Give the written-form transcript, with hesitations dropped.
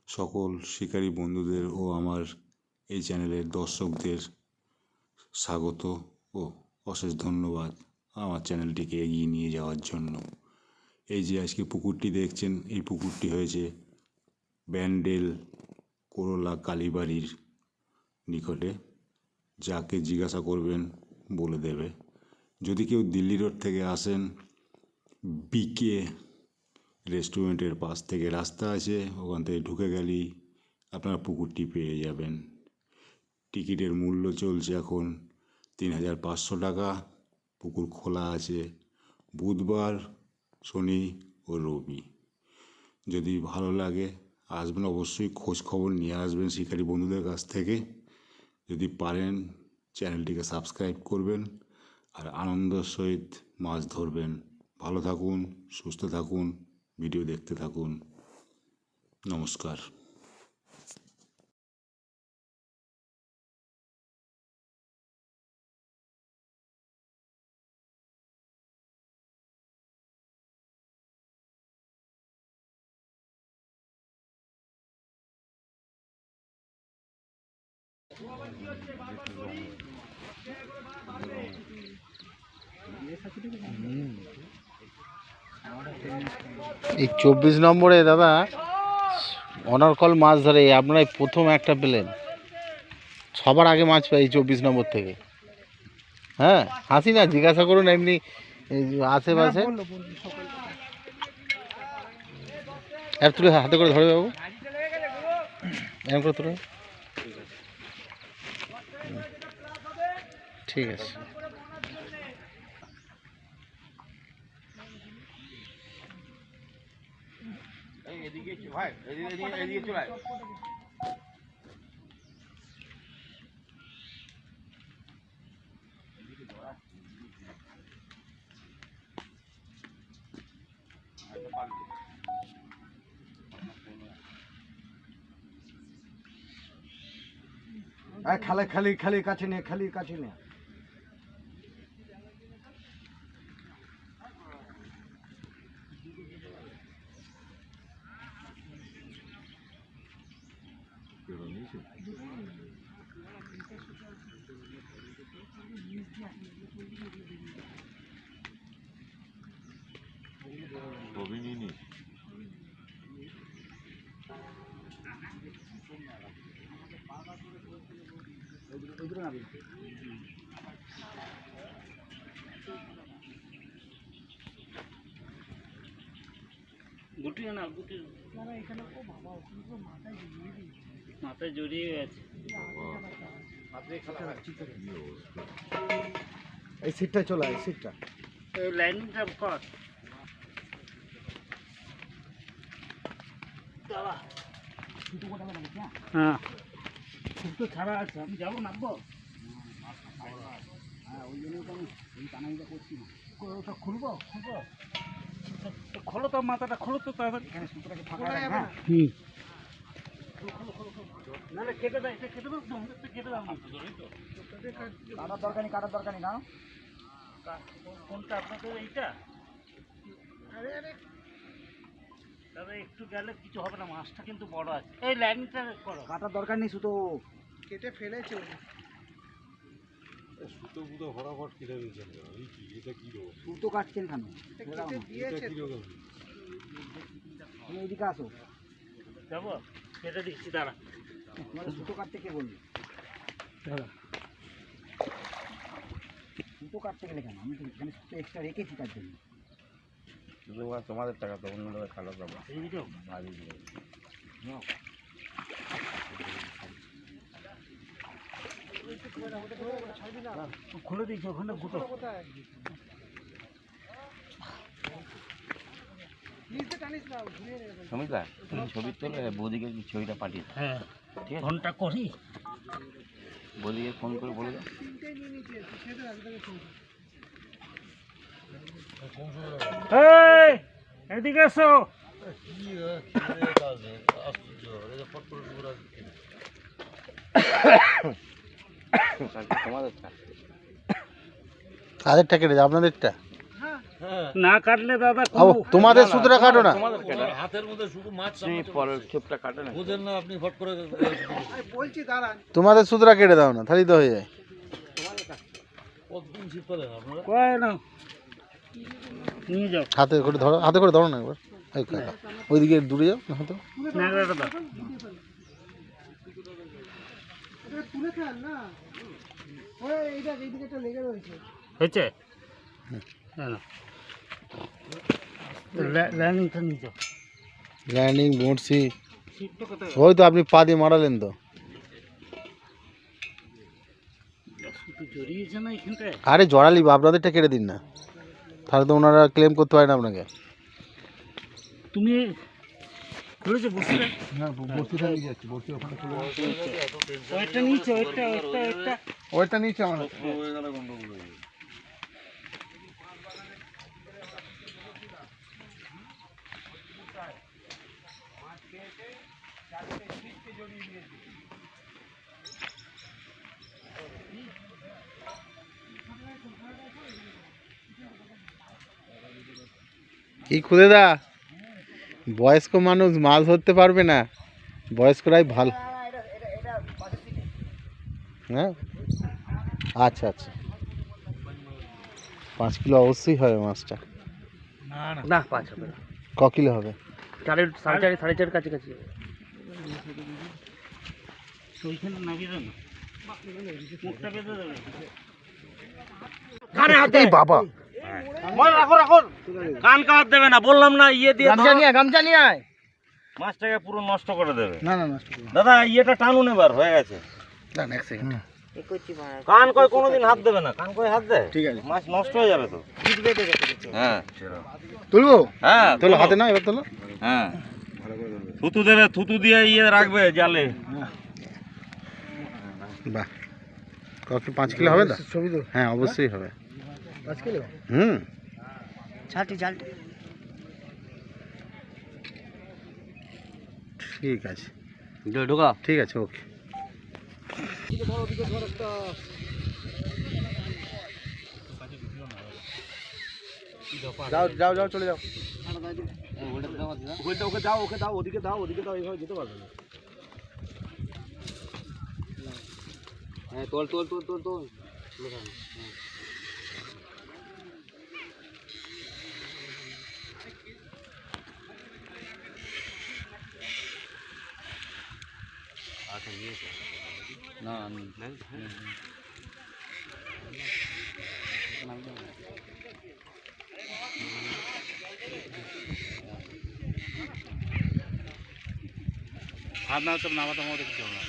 সকল শিকারী বন্ধুদের ও আমার এই চ্যানেলের দর্শকদের স্বাগত ও অশেষ ধন্যবাদ আমার চ্যানেলটিকে এগিয়ে নিয়ে যাওয়ার জন্য। এই যে আজকে পুকুরটি দেখছেন, এই পুকুরটি হয়েছে ব্যান্ডেল কorola কালীবাড়ির নিকটে। যাকে জিজ্ঞাসা করবেন বলে দেবে। যদি কেউ দিল্লি রোড থেকে আসেন, বিকে রেস্টুরেন্টের পাশ থেকে রাস্তা আছে, ওখান থেকে ঢুকে গেলেই আপনারা পুকুরটি পেয়ে যাবেন। টিকিটের মূল্য চলছে এখন ৩,৫০০ টাকা। পুকুর খোলা আছে বুধবার, শনি ও রবি। যদি ভালো লাগে আসবেন, অবশ্যই খোঁজ খবর নিয়ে আসবেন শিকারী বন্ধুদের কাছ থেকে। যদি পারেন চ্যানেলটিকে সাবস্ক্রাইব করবেন আর আনন্দের সহিত মাছ ধরবেন। ভালো থাকুন, সুস্থ থাকুন, ভিডিও দেখতে থাকুন। নমস্কার। এই 24 নম্বরে দাদা অনারকল মাছ ধরে, আপনারাই প্রথম একটা পেলেন। সবার আগে মাছ পাই 24 নম্বর থেকে। হ্যাঁ, হাসি না, জিজ্ঞাসা করুন এমনি আশেপাশে। আর তুলে হাতে করে ধরে বাবু, এরকম করে তুলে। ঠিক আছে। খালি খালি খালি কাছে নে, খালি কাছে নে। মাথায় জড়িয়ে গেছে। এই সিটটা চলে, এই সিটটা লাইনটা কর। হ্যাঁ, তো ছাড়া আছে, আমি যাবো, নামবো। হ্যাঁ, ওই জন্য তো আমি এই টানাইটা করছি না। ওটা খুলবো খুলবো, খোলো তো, মাথাটা খোলো তো তাড়াতাড়ি। এখানে সুতোটাকে ফাঁকা রাখ। হ্যাঁ, নাহলে কেটে দেয়, কেটে দেবো, কেটে দাও। কাটার দরকার নেই, কাটার দরকার নেই না। কোনটা আপনাদের? এইটা? তবে একটু গেলে কিছু হবে না, মাছটা কিন্তু বড় আছে। এই লাইনটা করো। কাটার দরকার নেই, সুতো কেটে ফেলেছে। সুতো বুতো ফটাফট কেটে দিয়েছেন। এই কি, এটা কি রকম সুতো কাটছেন কেন? তুমি এদিকে আসো। যাবো, কেটে দিচ্ছি, দাঁড়া। তোমার সুতো কাটতে কে বললি? সুতো কাটতে গেলে কেন? আমি তো এখানে সুতো এক্সট্রা রেখেছি তার জন্য। তোমাদের টাকা তো অন্য লোকের খারাপ যাবে। খুলে দিয়েছি ওখানে গুটো। সমিতা, তুমি ছবি তোলে বৌদিকে ছবিটা পাঠিয়ে। হ্যাঁ, ফোনটা করি, বৌদিকে ফোন করে বলে দাও। এদিকে এসো। কাদেরটা কেটে আপনাদেরটা? না কাটলে দাদা ও তোমাদের সুতরা কাটো না, হাতের মধ্যে শুধু মাছ বুঝেন না আপনি ফট করে তোমাদের সুতরা কেটে দাও না, তাহলেই তো হয়ে যায়। কতদিন ছিপ ফেলেন আপনারা? কয় না নিয়ে যাও হাতে করে ধরো, হাতে করে ধরো না একবার। এই কাকা, ওইদিকে দূরে যাও না, হাতে ন্যাকড়াটা দাও হয়েছে না না ল্যান্ডিংটা নিয়ে যাও ল্যান্ডিং বড়শি। ছিপটা কোথায় ওই তো আপনি পা দিয়ে মারালেন তো। শুধু জড়িয়েছে না এখানটায় আরে জড়ালি বা, আপনাদেরটা কেটে দিন না, তাহলে তো ওনারা ক্লেম করতে পারে না আপনাকে। তুমি খুলেছো বসিলে না বসিটা নিয়ে যাচ্ছি, বসি ওখানে খুলে ওইটা নিচে ওইটা ওইটা ওইটা ওইটা নিচে আমার কি খুদে দা, বয়স্ক মানুষ মাছ ধরতে পারবে না, বয়স্করাই ভালো। হ্যাঁ আচ্ছা আচ্ছা, 5 কিলো অবশ্যই হবে মাছটা। না 5 হবে না, ক কিলো হবে? 4.5 কাছাকাছি ওইখানে নামিয়ে দেন মুখটা বেঁধে দেবে এই বাবা, রাখো রাখো কান কাট দেবে না, বললাম না ইয়ে দিয়ে গামছা নিয়ে আয়। মাছটাকে পুরো নষ্ট করে দেবে। না না নষ্ট করো দাদা ইয়েটা টানুন এবার হয়ে গেছে। না, এক সেকেন্ড। কান কয় কোনোদিন হাত দেবে না, কান কয় হাত দেয় ঠিক আছে, মাছ নষ্ট হয়ে যাবে তো। হ্যাঁ তুলবো? হ্যাঁ তোলো হাতে না, এবার তোলো। হ্যাঁ থুতু দেবে, থুতু দিয়ে ইয়ে রাখবে জালে। বাহ, ক 5 কিলো হবে তো? ছবি তো, হ্যাঁ অবশ্যই হবে 5 কিলো। হুম, ছাটি জালটি ঠিক আছে, ঢোকা ঠিক আছে, ওকে। যাও যাও যাও, চলে যাও। ওকে দাও, ওকে দাও, ওদিকে দাও, ওদিকে দাও, এইভাবে যেতে পারবে না। হ্যাঁ তোল তোল তোল তোল তোল হাত না সব নামাতে আমাদের কিছু হবে না।